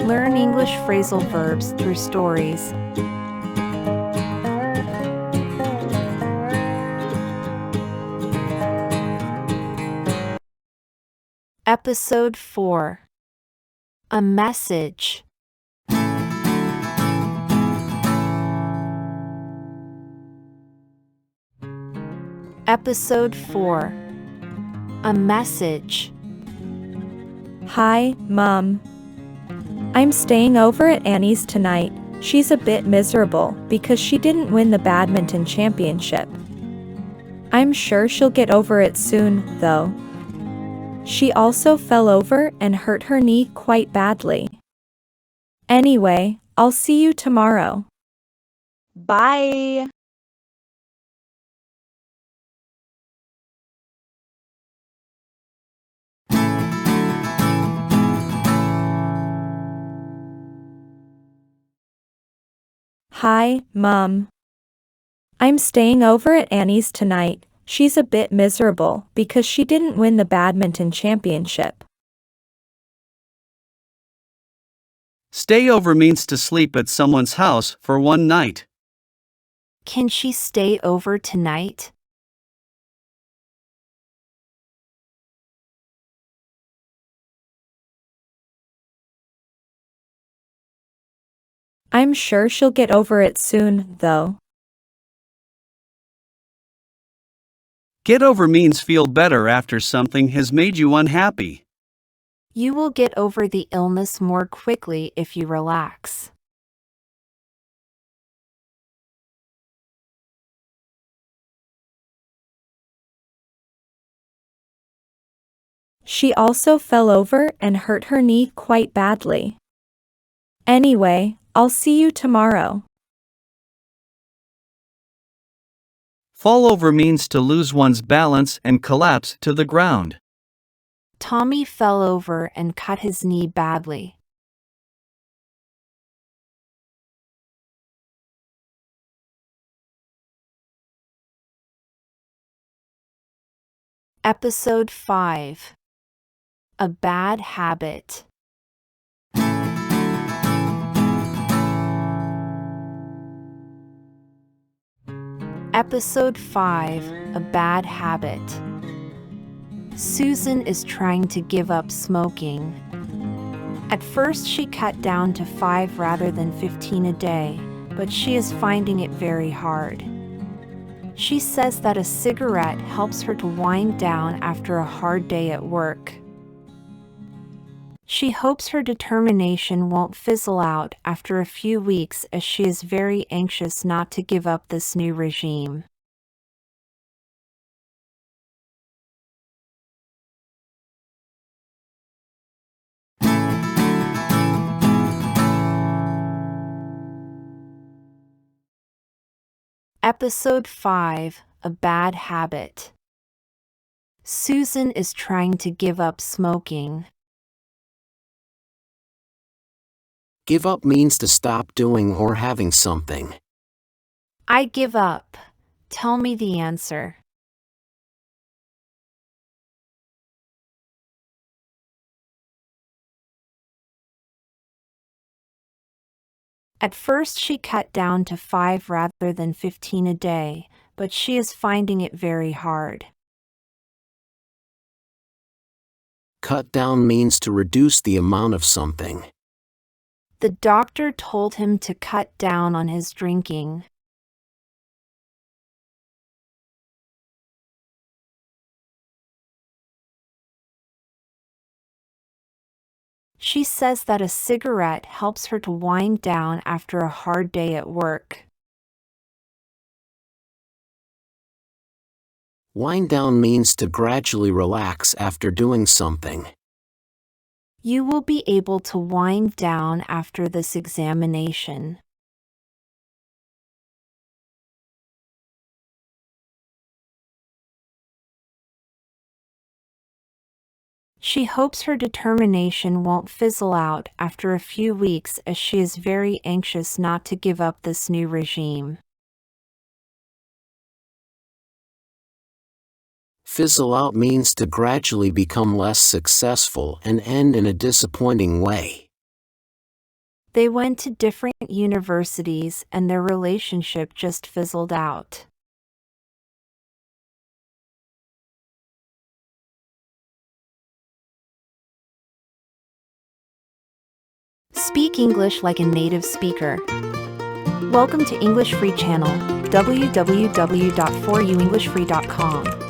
Learn English phrasal verbs through stories. Episode 4. A message. Episode 4. A message. Hi, Mom. I'm staying over at Annie's tonight. She's a bit miserable because she didn't win the badminton championship. I'm sure she'll get over it soon, though. She also fell over and hurt her knee quite badly. Anyway, I'll see you tomorrow. Bye. Hi, Mom. I'm staying over at Annie's tonight. She's a bit miserable because she didn't win the badminton championship. Stay over means to sleep at someone's house for one night. Can she stay over tonight? I'm sure she'll get over it soon, though. Get over means feel better after something has made you unhappy. You will get over the illness more quickly if you relax. She also fell over and hurt her knee quite badly. Anyway, I'll see you tomorrow. Fall over means to lose one's balance and collapse to the ground. Tommy fell over and cut his knee badly. Episode 5. A bad habit. Episode 5. A bad habit. Susan is trying to give up smoking. At first she cut down to 5 rather than 15 a day, but she is finding it very hard. She says that a cigarette helps her to wind down after a hard day at work. She hopes her determination won't fizzle out after a few weeks as she is very anxious not to give up this new regime. Episode 5. A bad habit. Susan is trying to give up smoking. Give up means to stop doing or having something. I give up. Tell me the answer. At first she cut down to 5 rather than 15 a day, but she is finding it very hard. Cut down means to reduce the amount of something. The doctor told him to cut down on his drinking. She says that a cigarette helps her to wind down after a hard day at work. Wind down means to gradually relax after doing something. You will be able to wind down after this examination. She hopes her determination won't fizzle out after a few weeks as she is very anxious not to give up this new regime. Fizzle out means to gradually become less successful and end in a disappointing way. They went to different universities and their relationship just fizzled out. Speak English like a native speaker. Welcome to English Free Channel, www.4uenglishfree.com.